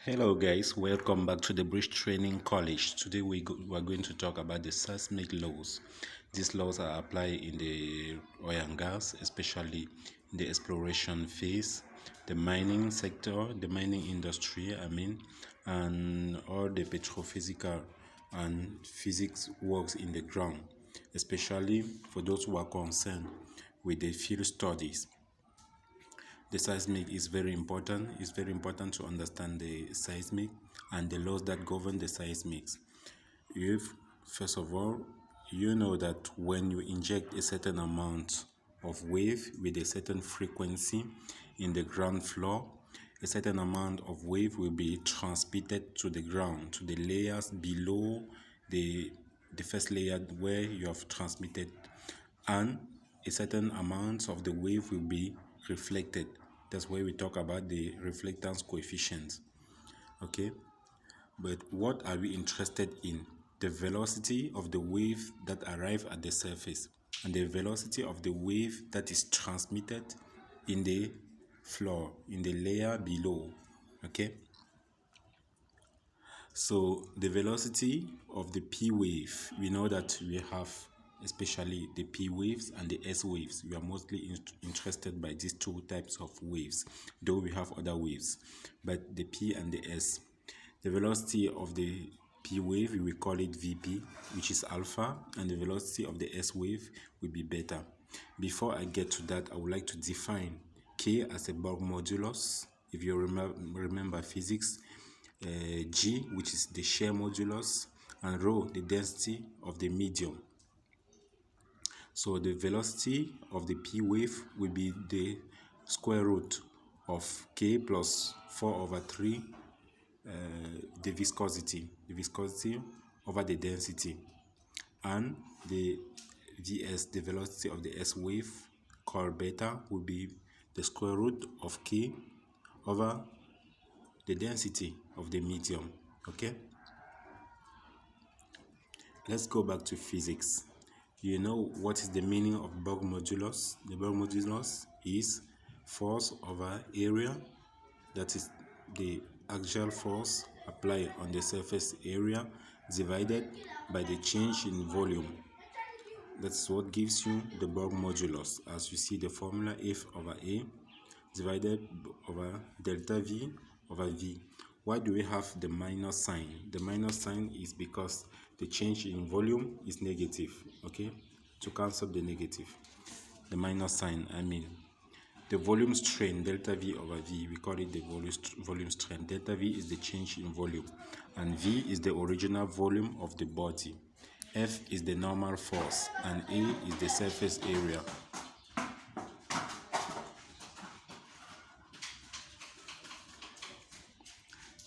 Hello guys, welcome back to the Bridge Training College. Today we are going to talk about the seismic laws. These laws are applied in the oil and gas, especially in the exploration phase, the mining sector, the mining industry, and all the petrophysical and physics works in the ground, especially for those who are concerned with the field studies. The seismic is very important. It's very important to understand the seismic and the laws that govern the seismics. First of all, you know that when you inject a certain amount of wave with a certain frequency in the ground floor, a certain amount of wave will be transmitted to the ground, to the layers below the first layer where you have transmitted, and a certain amount of the wave will be reflected. That's why we talk about the reflectance coefficient. Okay, but what are we interested in? The velocity of the wave that arrive at the surface and the velocity of the wave that is transmitted in the floor, in the layer below. Okay, so the velocity of the P wave, we know that we have especially the P waves and the S waves. We are mostly interested by these two types of waves, though we have other waves, but the P and the S. The velocity of the P wave, we will call it Vp, which is alpha, and the velocity of the S wave will be beta. Before I get to that, I would like to define K as a bulk modulus. If you remember physics, G, which is the shear modulus, and rho, the density of the medium. So the velocity of the P wave will be the square root of K plus 4 over 3 the viscosity over the density, and the Vs, the velocity of the S wave, called beta, will be the square root of K over the density of the medium. Okay, let's go back to physics. You know what is the meaning of bulk modulus? The bulk modulus is force over area, that is the axial force applied on the surface area divided by the change in volume. That's what gives you the bulk modulus. As you see the formula, F over A divided over delta V over V. Why do we have the minus sign? The minus sign is because the change in volume is negative. Okay, to cancel the negative, the minus sign, the volume strain, delta V over V, we call it the volume strain. Delta V is the change in volume, and V is the original volume of the body. F is the normal force, and A is the surface area.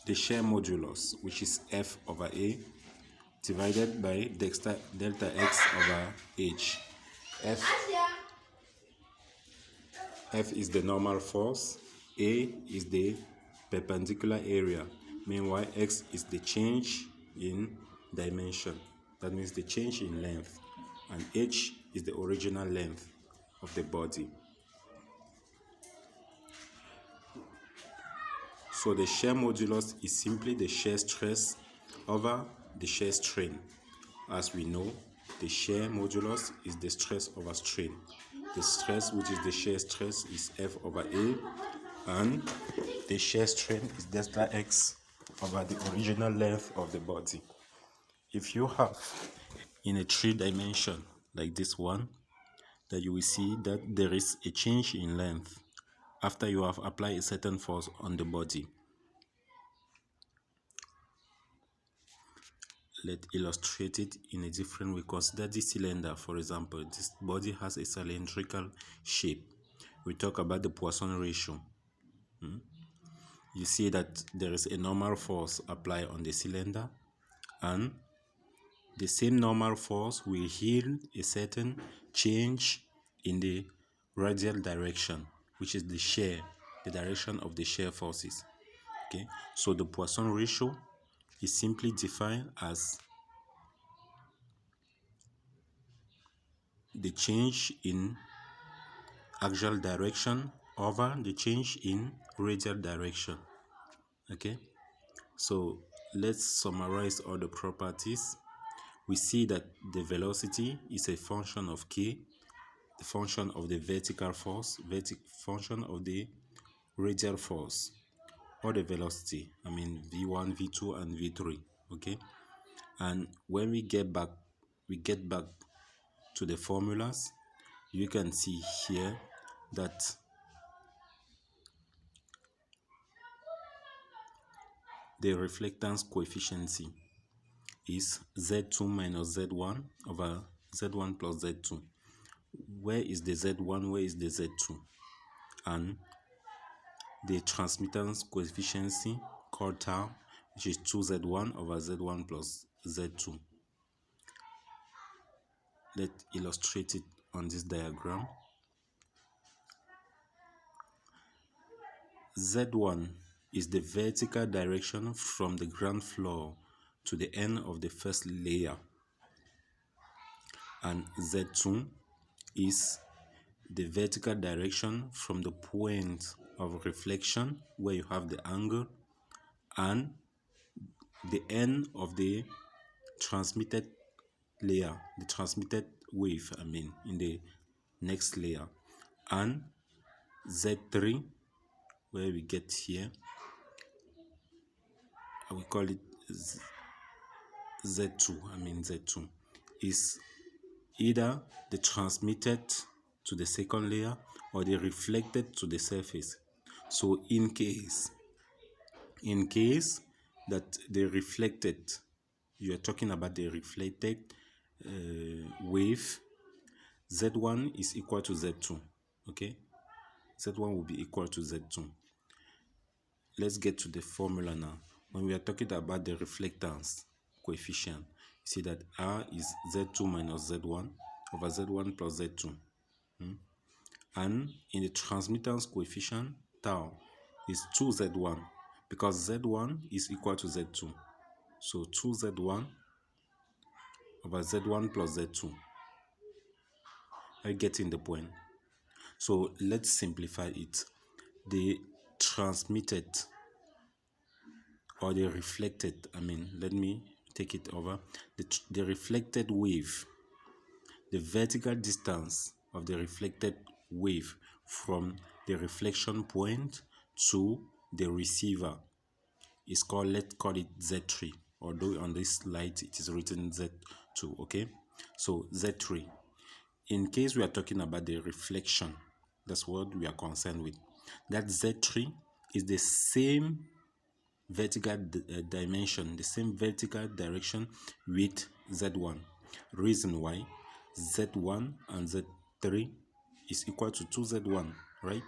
The shear modulus, which is F over A, divided by delta X over H. F is the normal force, A is the perpendicular area, meanwhile X is the change in dimension, that means the change in length, and H is the original length of the body. So the shear modulus is simply the shear stress over the shear strain. As we know, the shear modulus is the stress over strain. The stress, which is the shear stress, is F over A, and the shear strain is delta X over the original length of the body. If you have in a 3-dimension like this one, that you will see that there is a change in length after you have applied a certain force on the body. Let's illustrate it in a different way. Consider this cylinder, for example. This body has a cylindrical shape. We talk about the Poisson ratio. You see that there is a normal force applied on the cylinder, and the same normal force will yield a certain change in the radial direction, which is the shear, the direction of the shear forces. Okay, so the Poisson ratio is simply defined as the change in axial direction over the change in radial direction. Okay, So let's summarize all the properties. We see that the velocity is a function of k, the function of the vertical force, function of the radial force, or the velocity. I mean v1, v2, and v3. Okay, and when we get back to the formulas. You can see here that the reflectance coefficient is Z2 minus Z1 over Z1 plus Z2. Where is the Z1? Where is the Z2? And the transmittance coefficient called tau, which is 2Z1 over Z1 plus Z2. Let's illustrate it on this diagram. Z1 is the vertical direction from the ground floor to the end of the first layer, and Z2 is the vertical direction from the point of reflection where you have the angle and the end of the transmitted layer, the transmitted wave, in the next layer. And Z3, where we get here, we call it Z2, is either the transmitted to the second layer or the reflected to the surface. So in case that the reflected, you are talking about the reflected wave, Z1 is equal to Z2. Okay, Z1 will be equal to Z2. Let's get to the formula now. When we are talking about the reflectance coefficient, you see that R is Z2 minus Z1 over Z1 plus Z2. And in the transmittance coefficient, tau is 2Z1 because Z1 is equal to Z2. So 2Z1 over Z1 plus Z2. Are you getting the point? So let's simplify it. The transmitted or the reflected, let me take it over. The reflected wave, the vertical distance of the reflected wave from the reflection point to the receiver is called, let's call it Z3, although on this slide it is written Z2. Okay, so Z3. In case we are talking about the reflection, that's what we are concerned with. That Z3 is the same vertical dimension, the same vertical direction with Z1. Reason why Z1 and Z3 is equal to 2Z1, right?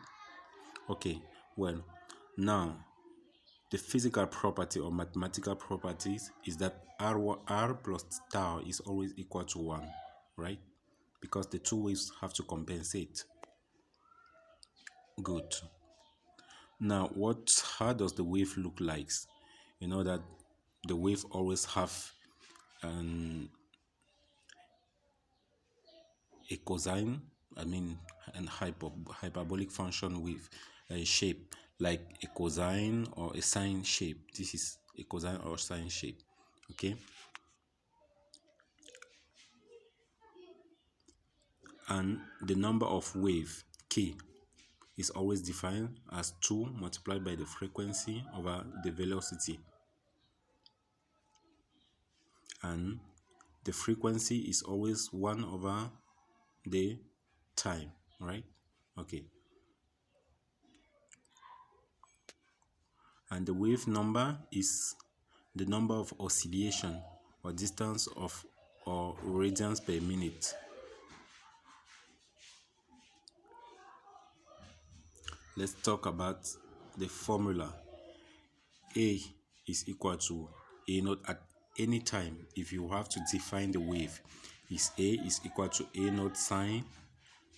Okay, well, now the physical property or mathematical properties is that R plus tau is always equal to 1, right? Because the two waves have to compensate. Good. Now, how does the wave look like? You know that the wave always have a cosine, and hyperbolic function with a shape like a cosine or a sine shape. This is a cosine or sine shape. Okay. And the number of wave k is always defined as 2 multiplied by the frequency over the velocity, and the frequency is always 1 over the time, right? Okay. And the wave number is the number of oscillation or distance of or radians per minute. Let's talk about the formula. A is equal to A naught at any time. If you have to define the wave, A is equal to A naught sine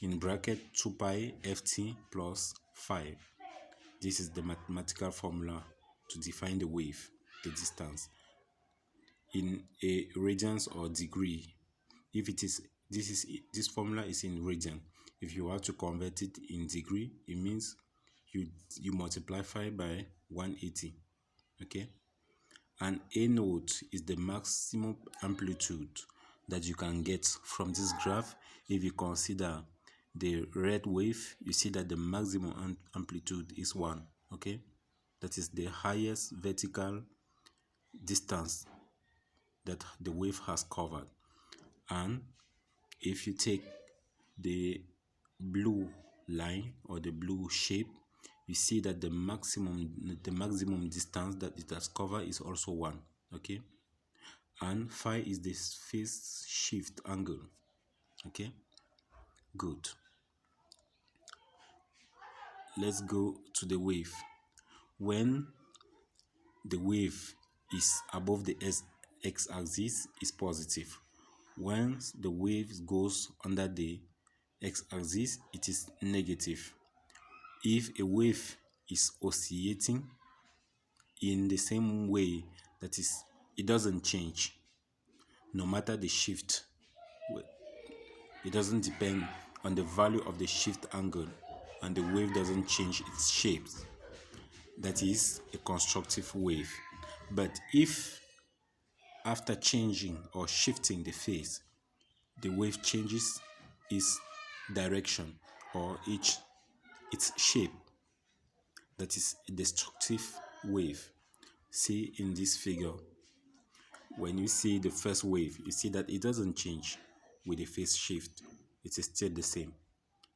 in bracket 2 pi ft plus 5. This is the mathematical formula to define the wave, the distance, in a radians or degree. If it is this formula is in radian. If you have to convert it in degree, it means you multiply 5 by 180. Okay, And A node is the maximum amplitude that you can get from this graph. If you consider the red wave, you see that the maximum amplitude is 1, okay? That is the highest vertical distance that the wave has covered. And if you take the blue line or the blue shape, you see that the maximum distance that it has covered is also 1, okay? And phi is the phase shift angle, okay? Good. Let's go to the wave. When the wave is above the x-axis, is positive. When the wave goes under the x-axis, it is negative. If a wave is oscillating in the same way, that is, it doesn't change no matter the shift. It doesn't depend on the value of the shift angle, and the wave doesn't change its shape. That is a constructive wave. But if after changing or shifting the phase, the wave changes its direction or its shape, that is a destructive wave. See in this figure, when you see the first wave, you see that it doesn't change with the phase shift. It is still the same.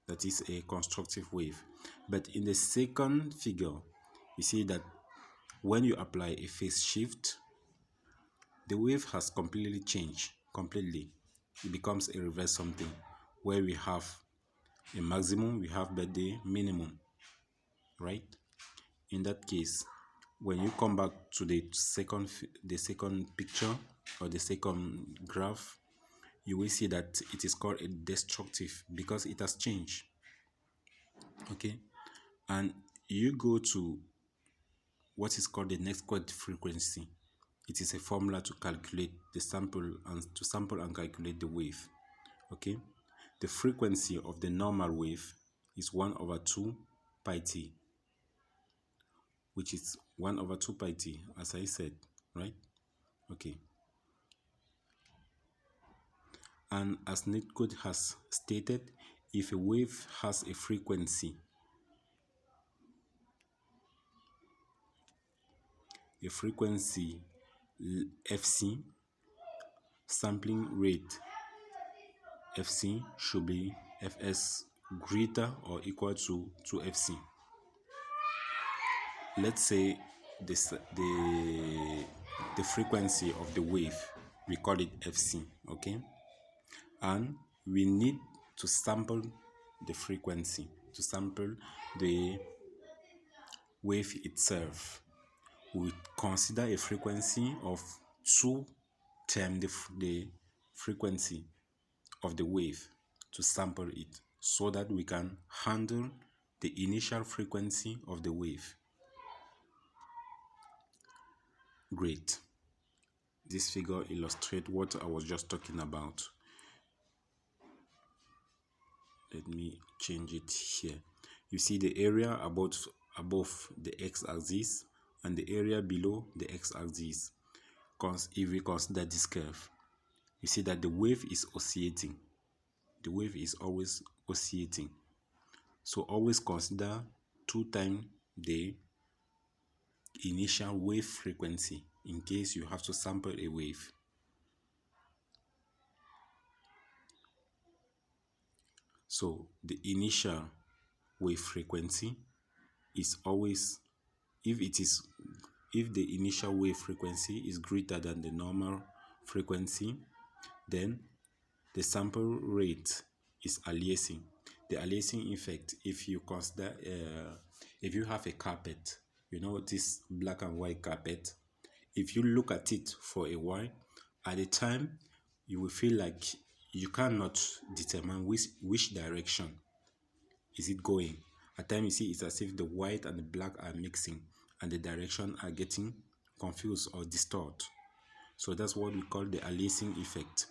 That is a constructive wave. But in the second figure, you see that when you apply a phase shift, the wave has completely changed. Completely. It becomes a reverse something, where we have a maximum, we have but the minimum, right? In that case, when you come back to the second picture or the second graph, you will see that it is called a destructive because it has changed, okay? And you go to what is called the next chord frequency. It is a formula to calculate the sample and calculate the wave, okay? The frequency of the normal wave is 1/2 pi t, which is 1/2 pi t, as I said, right? Okay. And as netcode has stated, if a wave has a frequency fc, sampling rate fc should be fs greater or equal to fc. Let's say the frequency of the wave, we call it fc, okay? And we need to sample the frequency, to sample the wave itself. We consider a frequency of 2 times the frequency of the wave to sample it, so that we can handle the initial frequency of the wave. Great. This figure illustrates what I was just talking about. Let me change it here. You see the area above the x-axis and the area below the x-axis. If we consider this curve, you see that the wave is oscillating. The wave is always oscillating. So always consider 2 times the initial wave frequency in case you have to sample a wave. So the initial wave frequency is always, if the initial wave frequency is greater than the normal frequency, then the sample rate is aliasing. The aliasing effect, if you consider, if you have a carpet, you know, this black and white carpet, if you look at it for a while, at the time you will feel like you cannot determine which direction is it going. At times you see it's as if the white and the black are mixing and the direction are getting confused or distort. So that's what we call the aliasing effect.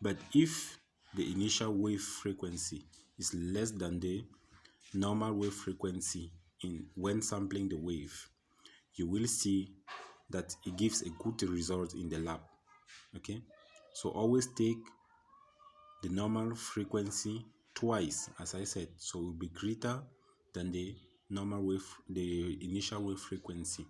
But if the initial wave frequency is less than the normal wave frequency when sampling the wave, you will see that it gives a good result in the lab. Okay, so always take the normal frequency twice, as I said, so it will be greater than the initial wave frequency.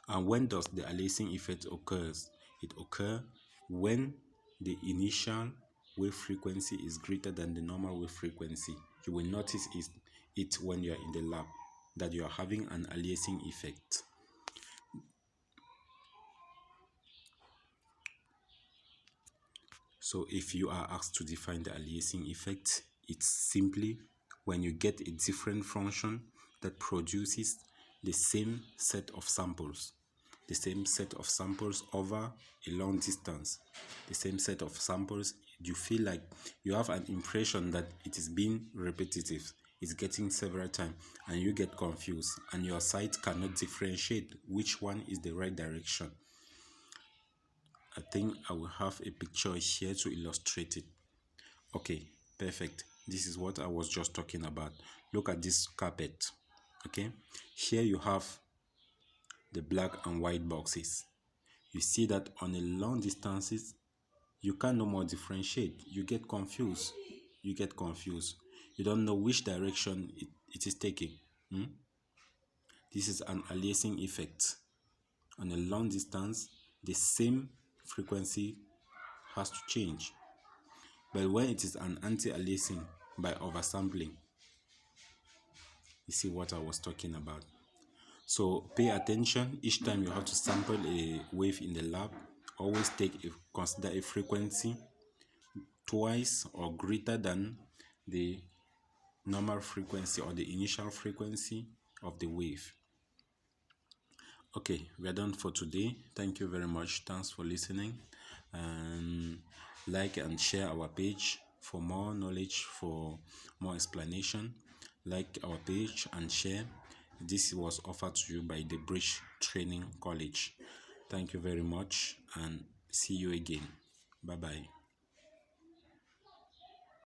And when does the aliasing effect occurs? It occurs when the initial wave frequency is greater than the normal wave frequency. You will notice it when you are in the lab, that you are having an aliasing effect. So if you are asked to define the aliasing effect, it's simply when you get a different function that produces the same set of samples. The same set of samples over a long distance. The same set of samples, you feel like you have an impression that it is being repetitive. It's getting several times and you get confused and your sight cannot differentiate which one is the right direction. I think I will have a picture here to illustrate it. Okay, perfect. This is what I was just talking about. Look at this carpet. Okay, here you have the black and white boxes. You see that on a long distances, you can no more differentiate. You get confused. You get confused. You don't know which direction it is taking. This is an aliasing effect. On a long distance, the same frequency has to change. But when it is an anti-aliasing by oversampling, you see what I was talking about. So pay attention each time you have to sample a wave in the lab. Always consider a frequency twice or greater than the normal frequency or the initial frequency of the wave. Okay, we are done for today. Thank you very much. Thanks for listening. And like and share our page for more knowledge, for more explanation. Like our page and share. This was offered to you by the Bridge Training College. Thank you very much and see you again. Bye bye.